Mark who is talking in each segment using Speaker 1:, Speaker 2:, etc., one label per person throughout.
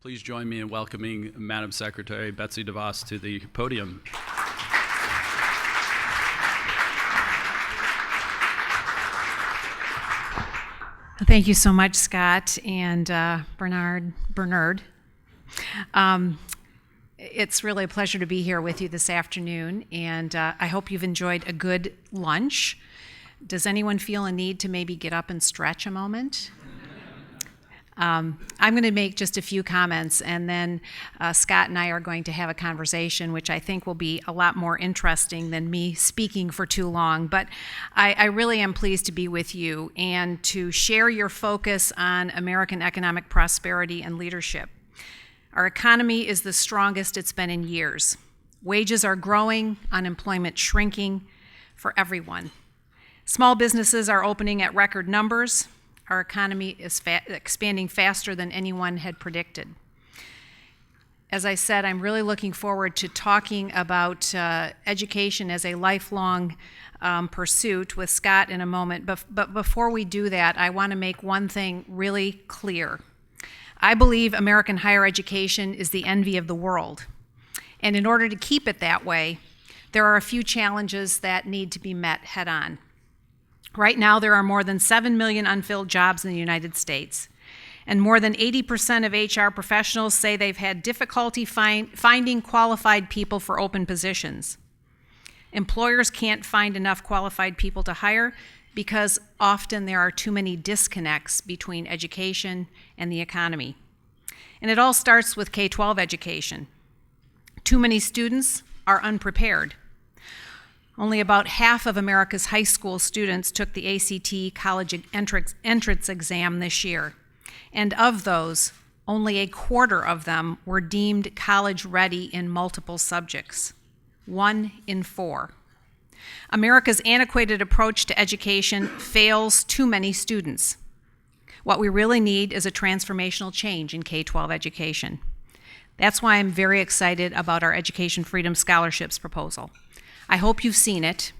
Speaker 1: Please join me in welcoming Madam Secretary Betsy DeVos to the podium.
Speaker 2: Thank you so much, Scott and Bernard. It's really a pleasure to be here with you this afternoon, and I hope you've enjoyed a good lunch. Does anyone feel a need to maybe get up and stretch a moment? I'm going to make just a few comments, and then Scott and I are going to have a conversation, which I think will be a lot more interesting than me speaking for too long. But I really am pleased to be with you and to share your focus on American economic prosperity and leadership. Our economy is the strongest it's been in years. Wages are growing, unemployment shrinking for everyone. Small businesses are opening at record numbers. Our economy is expanding faster than anyone had predicted. As I said, I'm really looking forward to talking about education as a lifelong pursuit with Scott in a moment. But before we do that, I want to make one thing really clear. I believe American higher education is the envy of the world. And in order to keep it that way, there are a few challenges that need to be met head on. Right now, there are more than 7 million unfilled jobs in the United States, and more than 80% of HR professionals say they've had difficulty finding qualified people for open positions. Employers can't find enough qualified people to hire because often there are too many disconnects between education and the economy. And it all starts with K-12 education. Too many students are unprepared. Only about half of America's high school students took the ACT college entrance exam this year. And of those, only a quarter of them were deemed college ready in multiple subjects. 1 in 4. America's antiquated approach to education fails too many students. What we really need is a transformational change in K-12 education. That's why I'm very excited about our Education Freedom Scholarships proposal. I hope you've seen it.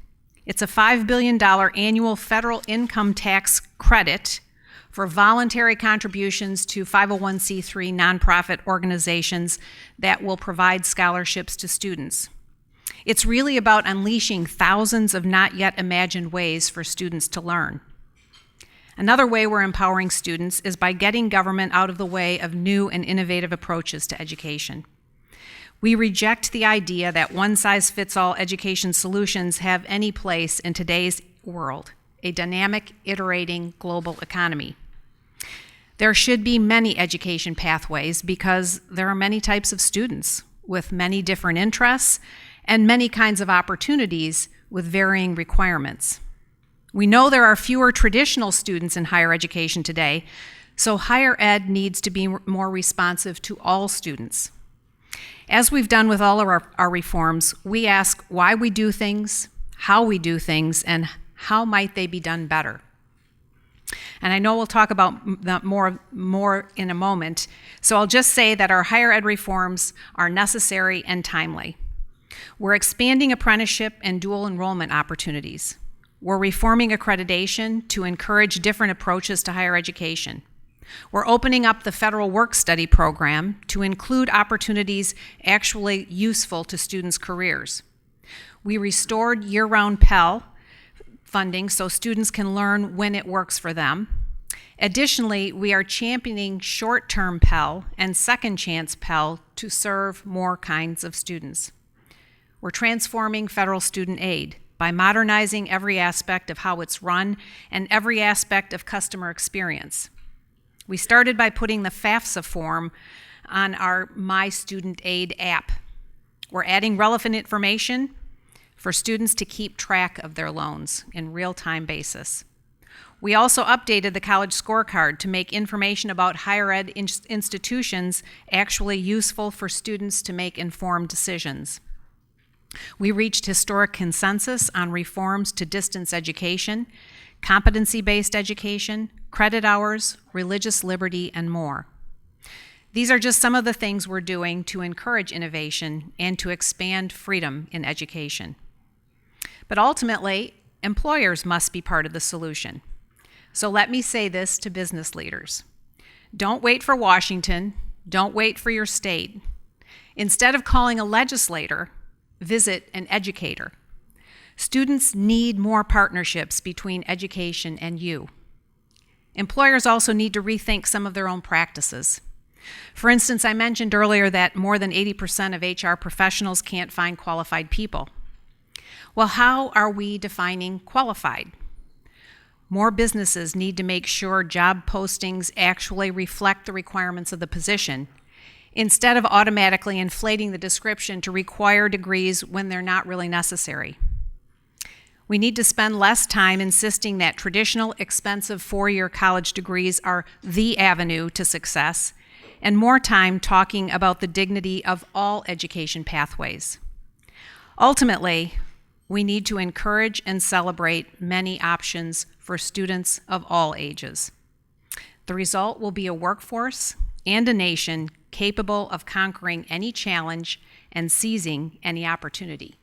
Speaker 2: It's a $5 billion annual federal income tax credit for voluntary contributions to 501c3 nonprofit organizations that will provide scholarships to students. It's really about unleashing thousands of not yet imagined ways for students to learn. Another way we're empowering students is by getting government out of the way of new and innovative approaches to education. We reject the idea that one-size-fits-all education solutions have any place in today's world, a dynamic, iterating global economy. There should be many education pathways because there are many types of students with many different interests and many kinds of opportunities with varying requirements. We know there are fewer traditional students in higher education today, so higher ed needs to be more responsive to all students. As we've done with all of our reforms, we ask why we do things, how we do things, and how might they be done better. And I know we'll talk about that more in a moment, so I'll just say that our higher ed reforms are necessary and timely. We're expanding apprenticeship and dual enrollment opportunities. We're reforming accreditation to encourage different approaches to higher education. We're opening up the federal work-study program to include opportunities actually useful to students' careers. We restored year-round Pell funding so students can learn when it works for them. Additionally, we are championing short-term Pell and second-chance Pell to serve more kinds of students. We're transforming federal student aid by modernizing every aspect of how it's run and every aspect of customer experience. We started by putting the FAFSA form on our My Student Aid app. We're adding relevant information for students to keep track of their loans in real-time basis. We also updated the college scorecard to make information about higher ed institutions actually useful for students to make informed decisions. We reached historic consensus on reforms to distance education, competency-based education, credit hours, religious liberty, and more. These are just some of the things we're doing to encourage innovation and to expand freedom in education. But ultimately, employers must be part of the solution. So let me say this to business leaders. Don't wait for Washington, Don't wait for your state. Instead of calling a legislator, visit an educator. Students need more partnerships between education and you. Employers also need to rethink some of their own practices. For instance, I mentioned earlier that more than 80% of HR professionals can't find qualified people. Well, how are we defining qualified? More businesses need to make sure job postings actually reflect the requirements of the position, instead of automatically inflating the description to require degrees when they're not really necessary. We need to spend less time insisting that traditional, expensive four-year college degrees are the avenue to success, and more time talking about the dignity of all education pathways. Ultimately, we need to encourage and celebrate many options for students of all ages. The result will be a workforce and a nation capable of conquering any challenge and seizing any opportunity.